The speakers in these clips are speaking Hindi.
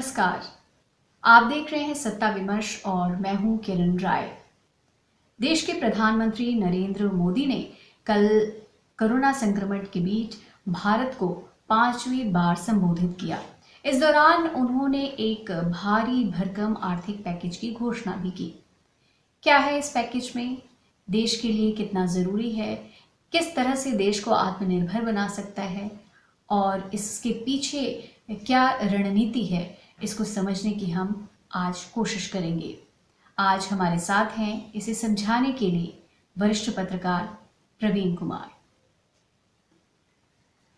नमस्कार। आप देख रहे हैं सत्ता विमर्श और मैं हूं किरण राय। देश के प्रधानमंत्री नरेंद्र मोदी ने कल कोरोना संक्रमण के बीच भारत को 5वीं बार संबोधित किया। इस दौरान उन्होंने एक भारी भरकम आर्थिक पैकेज की घोषणा भी की। क्या है इस पैकेज में, देश के लिए कितना जरूरी है, किस तरह से देश को आत्मनिर्भर बना सकता है और इसके पीछे क्या रणनीति है, इसको समझने की हम आज कोशिश करेंगे। आज हमारे साथ हैं इसे समझाने के लिए वरिष्ठ पत्रकार प्रवीण कुमार।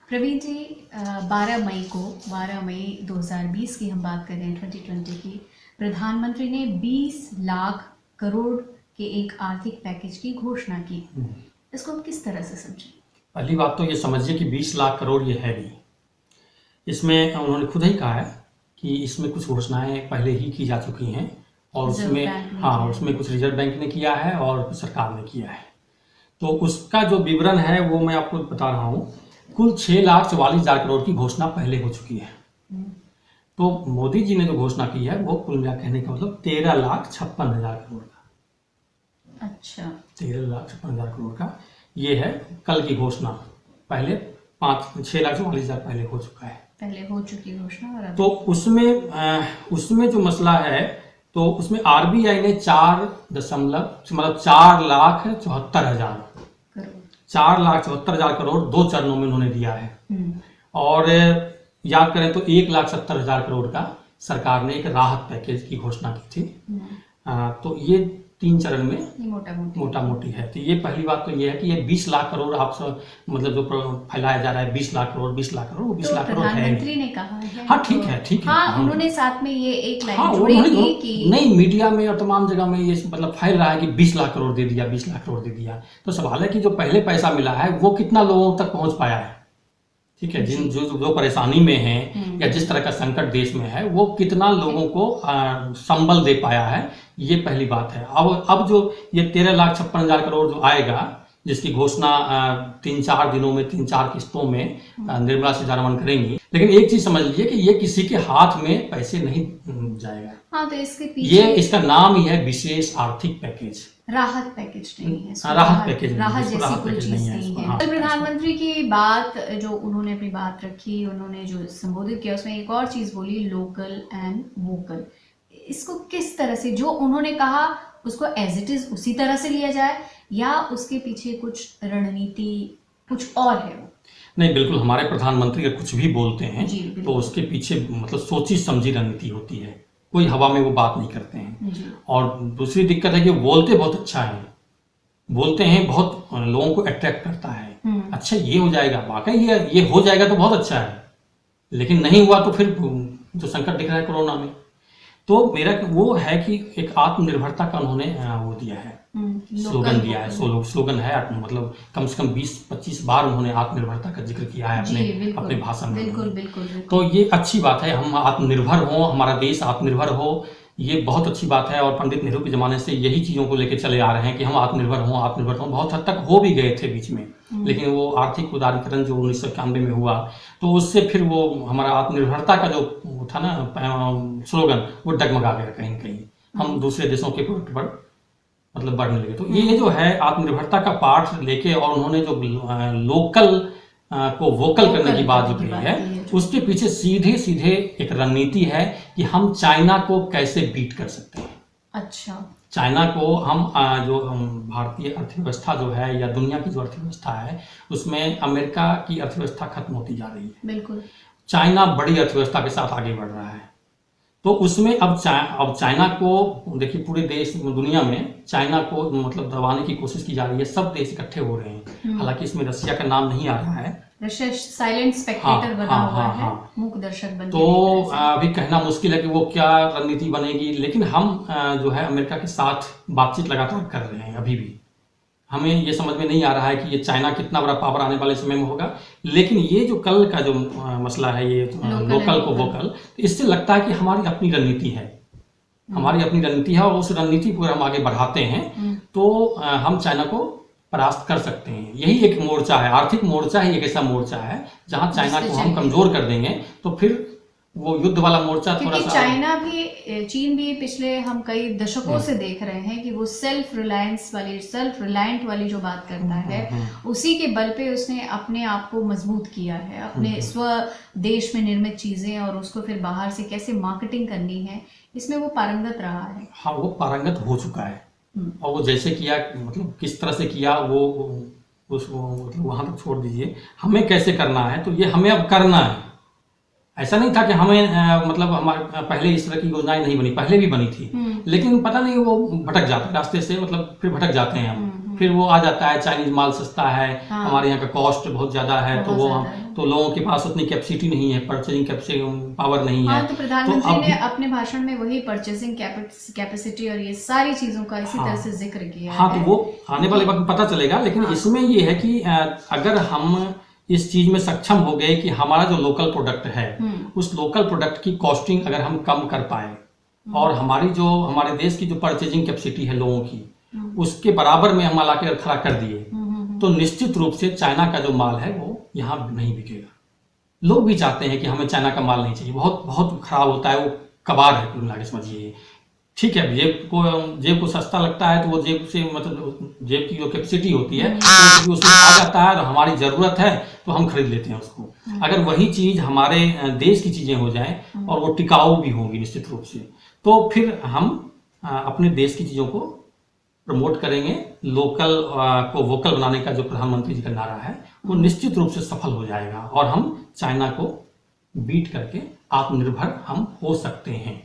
प्रवीण जी, 12 मई 2020 की हम बात कर रहे हैं, 2020 की। प्रधानमंत्री ने 20 लाख करोड़ के एक आर्थिक पैकेज की घोषणा की। इसको हम किस तरह से समझें? पहली बात तो ये समझिए कि 20 लाख करोड़ ये है नहीं। इसमें उन्होंने खुद ही कहा है कि इसमें कुछ घोषणाएं पहले ही की जा चुकी हैं और उसमें कुछ रिजर्व बैंक ने किया है और कुछ सरकार ने किया है। तो उसका जो विवरण है वो मैं आपको बता रहा हूँ। कुल 6,44,000 करोड़ की घोषणा पहले हो चुकी है। तो मोदी जी ने जो घोषणा की है वो कुल मिला कहने का मतलब 13,56,000 करोड़ का। अच्छा, 13,56,000 करोड़ का ये है कल की घोषणा। पहले 6,44,000 पहले हो चुका है, पहले हो चुकी घोषणा। और तो उसमें जो मसला है, तो उसमें आरबीआई ने 4,74,000 करोड़ 2 चरणों में उन्होंने दिया है। और याद करें तो 1,70,000 करोड़ का सरकार ने एक राहत पैकेज की घोषणा की थी। तो ये 3 चरण में मोटा मोटी है। तो ये पहली बात तो ये है कि ये 20 लाख करोड़ मतलब जो फैलाया जा रहा है 20 लाख करोड़ 20 लाख करोड़, वो 20 लाख करोड़ है। प्रधानमंत्री ने कहा है। हाँ, ठीक है। हाँ, उन्होंने साथ में ये एक लाइन जोड़ी थी कि नहीं, मीडिया में और तमाम जगह में ये मतलब फैल रहा है कि 20 लाख करोड़ दे दिया, 20 लाख करोड़ दे दिया। तो सवाल है कि जो पहले पैसा मिला है वो कितना लोगों तक पहुंच पाया है। ठीक है, जो परेशानी में है या जिस तरह का संकट देश में है वो कितना लोगों को संबल दे पाया है, ये पहली बात है। अब जो ये 13,56,000 करोड़ जो आएगा, जिसकी घोषणा 3-4 दिनों में 3-4 किस्तों में निर्मला सीतारमण करेंगी। लेकिन एक चीज समझ लीजिए कि ये किसी के हाथ में पैसे नहीं जाएगा। हाँ, तो इसके पीछे ये इसका नाम ही है विशेष आर्थिक पैकेज, राहत पैकेज नहीं है। राहत पैकेज जैसी कोई चीज नहीं है। प्रधानमंत्री की बात, जो उन्होंने अपनी बात रखी, उन्होंने जो संबोधित किया, उसमें एक और चीज बोली, लोकल एंड वोकल। इसको किस तरह से, जो उन्होंने कहा उसको एज इट इज उसी तरह से लिया जाए या उसके पीछे कुछ रणनीति कुछ और है? नहीं, बिल्कुल। हमारे प्रधानमंत्री अगर कुछ भी बोलते हैं तो उसके पीछे मतलब सोची समझी रणनीति होती है। कोई हवा में वो बात नहीं करते हैं। और दूसरी दिक्कत है कि बोलते बहुत अच्छा है, बोलते हैं, बहुत लोगों को अट्रैक्ट करता है। अच्छा, ये हो जाएगा, वाकई ये हो जाएगा तो बहुत अच्छा है। लेकिन नहीं हुआ तो फिर जो संकट दिख रहा है कोरोना में, तो मेरा वो है कि एक आत्मनिर्भरता का उन्होंने वो दिया है, स्लोगन दिया है। स्लोगन है, मतलब कम से कम 20-25 बार उन्होंने आत्मनिर्भरता का जिक्र किया है अपने भाषण में। बिल्कुल। तो ये अच्छी बात है, हम आत्मनिर्भर हो, हमारा देश आत्मनिर्भर हो, ये बहुत अच्छी बात है। और पंडित नेहरू के जमाने से यही चीजों को लेकर चले आ रहे हैं कि हम आत्मनिर्भर हों। बहुत हद तक हो भी गए थे बीच में, लेकिन वो आर्थिक उदारीकरण जो 1991 में हुआ, तो उससे फिर वो हमारा आत्मनिर्भरता का जो था ना स्लोगन, वो डगमगा गया कहीं न कहीं। हम दूसरे देशों के पर मतलब बढ़ने लगे। तो ये जो है आत्मनिर्भरता का पाठ लेके, और उन्होंने जो लोकल को वोकल करने की बात जो कही है, उसके पीछे सीधे एक रणनीति है कि हम चाइना को कैसे बीट कर सकते हैं। अच्छा, चाइना को हम जो भारतीय अर्थव्यवस्था जो है या दुनिया की जो अर्थव्यवस्था है, उसमें अमेरिका की अर्थव्यवस्था खत्म होती जा रही है। बिल्कुल। चाइना बड़ी अर्थव्यवस्था के साथ आगे बढ़ रहा है। तो उसमें अब चाइना को देखिए, पूरे देश दुनिया में चाइना को मतलब दबाने की कोशिश की जा रही है। सब देश इकट्ठे हो रहे हैं। हालांकि इसमें रशिया का नाम नहीं आ रहा है। रशिया साइलेंट स्पेक्टेटर बना हुआ है, मूक दर्शक बन। तो अभी कहना मुश्किल है कि वो क्या रणनीति बनेगी। लेकिन हम जो है अमेरिका के साथ बातचीत लगातार कर रहे हैं। अभी भी हमें ये समझ में नहीं आ रहा है कि ये चाइना कितना बड़ा पावर आने वाले समय में होगा। लेकिन ये जो कल का जो मसला है, ये लोकल को वोकल, इससे लगता है कि हमारी अपनी रणनीति है, और उस रणनीति को हम आगे बढ़ाते हैं तो हम चाइना को परास्त कर सकते हैं। यही एक मोर्चा है, आर्थिक मोर्चा ही एक ऐसा मोर्चा है जहां चाइना को हम कमजोर कर देंगे तो फिर वो युद्ध वाला मोर्चा थोड़ा क्योंकि सा चीन भी पिछले हम कई दशकों से देख रहे हैं कि वो सेल्फ रिलायंट वाली जो बात करता है, उसी के बल पे उसने अपने आप को मजबूत किया है, अपने स्व देश में निर्मित चीजें और उसको फिर बाहर से कैसे मार्केटिंग करनी है, इसमें वो पारंगत रहा है। हाँ, वो पारंगत हो चुका है। और वो जैसे किया, मतलब किस तरह से किया वो उसको मतलब वहां तक छोड़ दीजिए, हमें कैसे करना है तो ये हमें अब करना है। ऐसा नहीं था कि हमें मतलब हमारे पहले इस तरह की योजनाएं नहीं बनी, पहले भी बनी थी, लेकिन पता नहीं वो भटक जाते हैं रास्ते से, मतलब फिर भटक जाते हैं हम। फिर वो आ जाता है चाइनीज माल सस्ता है, हमारे यहाँ का कॉस्ट बहुत ज्यादा है, तो वो तो लोगों के पास उतनी कैपेसिटी नहीं है, परचेजिंग पावर नहीं है। तो प्रधानमंत्री ने अपने भाषण में वही परचेसिंग कैपेसिटी और ये सारी चीजों का इसी तरह से जिक्र किया है। तो वो आने वाले वक्त में पता चलेगा, लेकिन इसमें ये है कि अगर हम इस चीज में सक्षम हो गए कि हमारा जो लोकल प्रोडक्ट है, उस लोकल प्रोडक्ट की कॉस्टिंग अगर हम कम कर पाए और हमारे देश की जो परचेजिंग कैपेसिटी है लोगों की, उसके बराबर में हम लाके खड़ा कर दिए, तो निश्चित रूप से चाइना का जो माल है वो यहाँ नहीं बिकेगा। लोग भी चाहते हैं कि हमें चाइना का माल नहीं चाहिए, बहुत बहुत खराब होता है, वो कबाड़ है कुल मिला के समझिए। ठीक है, जेब को सस्ता लगता है तो वो जेब से मतलब जेब की जो कैपेसिटी होती है तो उसमें आ जाता है, और हमारी ज़रूरत है तो हम खरीद लेते हैं उसको। अगर वही चीज़ हमारे देश की चीज़ें हो जाएं और वो टिकाऊ भी होंगी निश्चित रूप से, तो फिर हम अपने देश की चीज़ों को प्रमोट करेंगे। लोकल को वोकल बनाने का जो प्रधानमंत्री जी का नारा है वो निश्चित रूप से सफल हो जाएगा, और हम चाइना को बीट करके आत्मनिर्भर हम हो सकते हैं।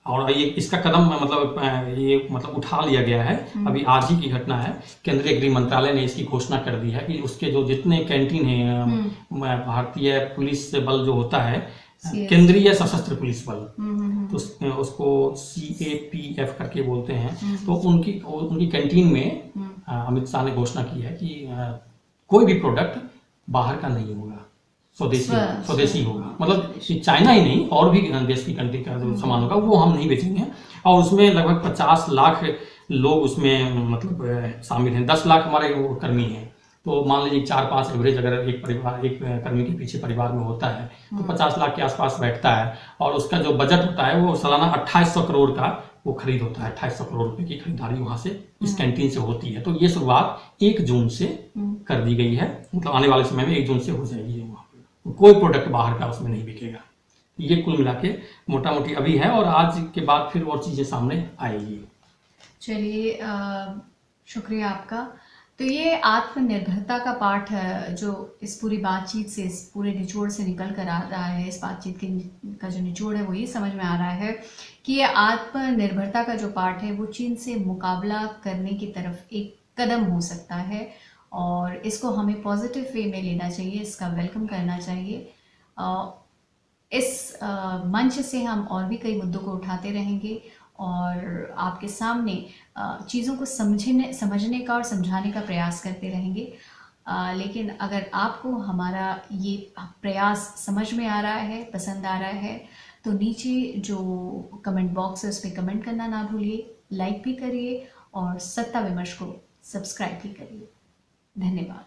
और ये इसका कदम मतलब उठा लिया गया है। अभी आज ही की घटना है, केंद्रीय गृह मंत्रालय ने इसकी घोषणा कर दी है कि उसके जो जितने कैंटीन हैं, भारतीय पुलिस बल जो होता है, केंद्रीय सशस्त्र पुलिस बल, तो उसको CAPF करके बोलते हैं, तो उनकी कैंटीन में अमित शाह ने घोषणा की है कि कोई भी प्रोडक्ट बाहर का नहीं होगा, स्वदेशी होगा। मतलब चाइना ही नहीं, और भी देश की कंट्री का जो सामान होगा वो हम नहीं बेचेंगे। और उसमें लगभग 50 लाख लोग उसमें मतलब शामिल हैं। 10 लाख हमारे कर्मी हैं, तो मान लीजिए 4-5 एवरेज अगर एक कर्मी के पीछे परिवार में होता है तो 50 लाख के आसपास बैठता है। और उसका जो बजट होता है वो सालाना 2800 करोड़ का वो खरीद होता है। 2800 करोड़ रुपए की खरीदारी वहां से इस कैंटीन से होती है। तो ये शुरुआत 1 जून से कर दी गई है, मतलब आने वाले समय में 1 जून से हो जाएगी। कोई प्रोडक्ट बाहर का उसमें नहीं बिकेगा। ये कुल मिला के मोटा मोटी अभी है, और आज के बाद फिर और चीजें सामने आएगी। चलिए, शुक्रिया आपका। तो ये आत्मनिर्भरता का पाठ जो इस पूरी बातचीत से, इस पूरे निचोड़ से निकल कर आ रहा है, इस बातचीत का जो निचोड़ है वो ये समझ में आ रहा है कि ये आत्मनिर्भरता का जो पाठ है वो चीन से मुकाबला करने की तरफ एक कदम हो सकता है, और इसको हमें पॉजिटिव वे में लेना चाहिए, इसका वेलकम करना चाहिए। इस मंच से हम और भी कई मुद्दों को उठाते रहेंगे और आपके सामने चीज़ों को समझने का और समझाने का प्रयास करते रहेंगे। लेकिन अगर आपको हमारा ये प्रयास समझ में आ रहा है, पसंद आ रहा है, तो नीचे जो कमेंट बॉक्स है उस पर कमेंट करना ना भूलिए, लाइक भी करिए और सत्ता विमर्श को सब्सक्राइब भी करिए। धन्यवाद।